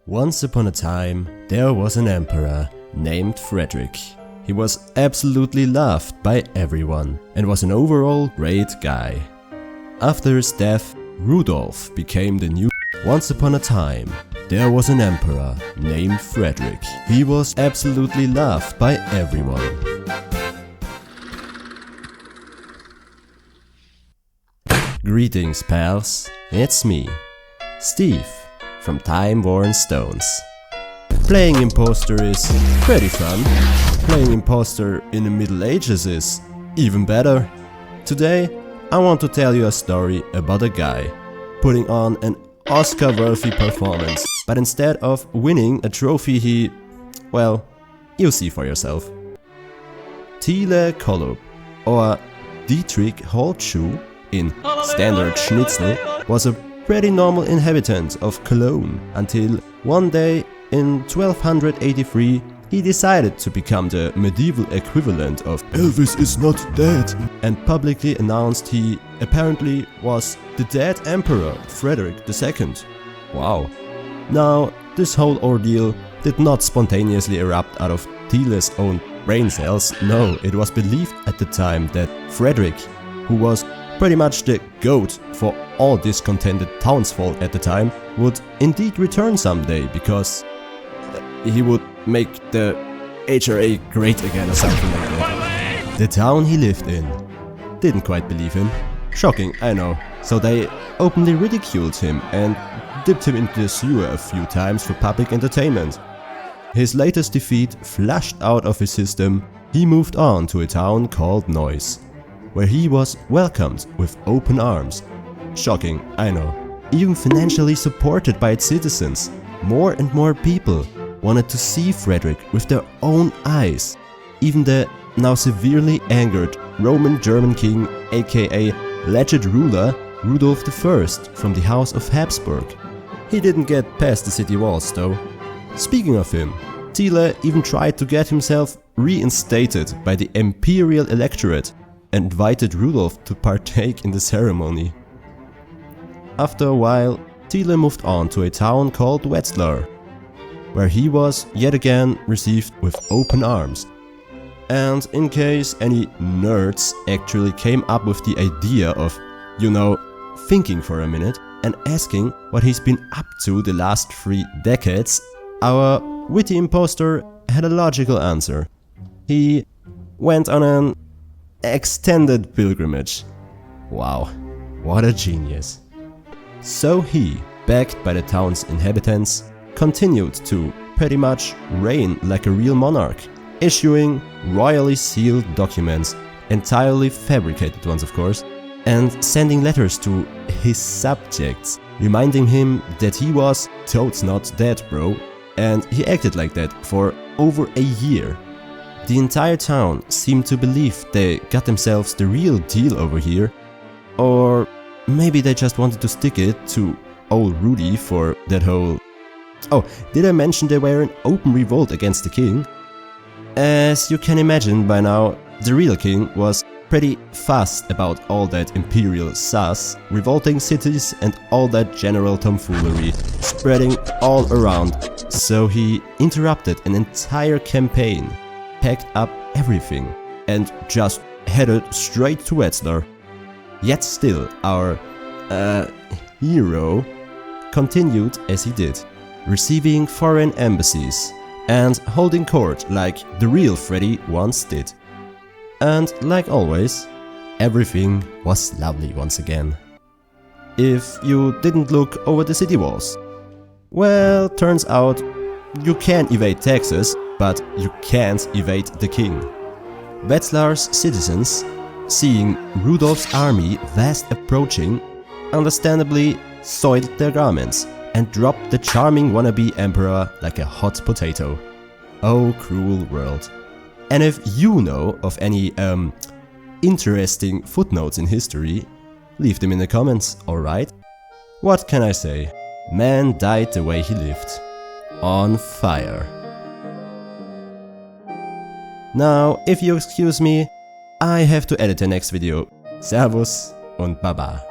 Once upon a time, there was an emperor named Frederick. He was absolutely loved by everyone and was an overall great guy. After his death, Rudolph became the new. Once upon a time, there was an emperor named Frederick. He was absolutely loved by everyone. Greetings, pals. It's me, Steve, from Time-Worn Stones. Playing Impostor is pretty fun. Playing Impostor in the Middle Ages is even better. Today, I want to tell you a story about a guy putting on an Oscar-worthy performance, but instead of winning a trophy well, you'll see for yourself. Kolup, or Dietrich Holtschuh in Standard Schnitzel, was a pretty normal inhabitant of Cologne until one day in 1283 he decided to become the medieval equivalent of Elvis is not dead and publicly announced he apparently was the dead emperor Frederick II. Wow. Now, this whole ordeal did not spontaneously erupt out of Thiele's own brain cells. No, it was believed at the time that Frederick, who was pretty much the GOAT for all discontented townsfolk at the time, would indeed return someday because he would make the HRA great again or something like that. The town he lived in didn't quite believe him. Shocking, I know. So they openly ridiculed him and dipped him into the sewer a few times for public entertainment. His latest defeat flushed out of his system, he moved on to a town called Neuss, where he was welcomed with open arms. Shocking, I know. Even financially supported by its citizens, more and more people wanted to see Frederick with their own eyes. Even the now severely angered Roman German king, aka legend ruler Rudolf I from the House of Habsburg. He didn't get past the city walls though. Speaking of him, Thiele even tried to get himself reinstated by the imperial electorate and invited Rudolf to partake in the ceremony. After a while, Thiele moved on to a town called Wetzlar, where he was yet again received with open arms. And in case any nerds actually came up with the idea of, thinking for a minute and asking what he's been up to the last 3 decades, our witty impostor had a logical answer. He went on an extended pilgrimage. Wow, what a genius. So he, backed by the town's inhabitants, continued to pretty much reign like a real monarch, issuing royally sealed documents, entirely fabricated ones of course, and sending letters to his subjects, reminding him that he was totes not dead, bro, and he acted like that for over a year. The entire town seemed to believe they got themselves the real deal over here, or maybe they just wanted to stick it to old Rudy for that whole... Oh, did I mention they were in open revolt against the king? As you can imagine by now, the real king was pretty fussed about all that imperial sus, revolting cities and all that general tomfoolery spreading all around, so he interrupted an entire campaign, packed up everything and just headed straight to Wetzlar. Yet still, our hero continued as he did, receiving foreign embassies and holding court like the real Freddy once did. And like always, everything was lovely once again. If you didn't look over the city walls. Well, turns out you can evade taxes, but you can't evade the king. Wetzlar's citizens, seeing Rudolf's army fast approaching, understandably soiled their garments and dropped the charming wannabe emperor like a hot potato. Oh, cruel world. And if you know of any interesting footnotes in history, leave them in the comments, alright? What can I say? Man died the way he lived. On fire. Now, if you excuse me, I have to edit the next video. Servus und Baba.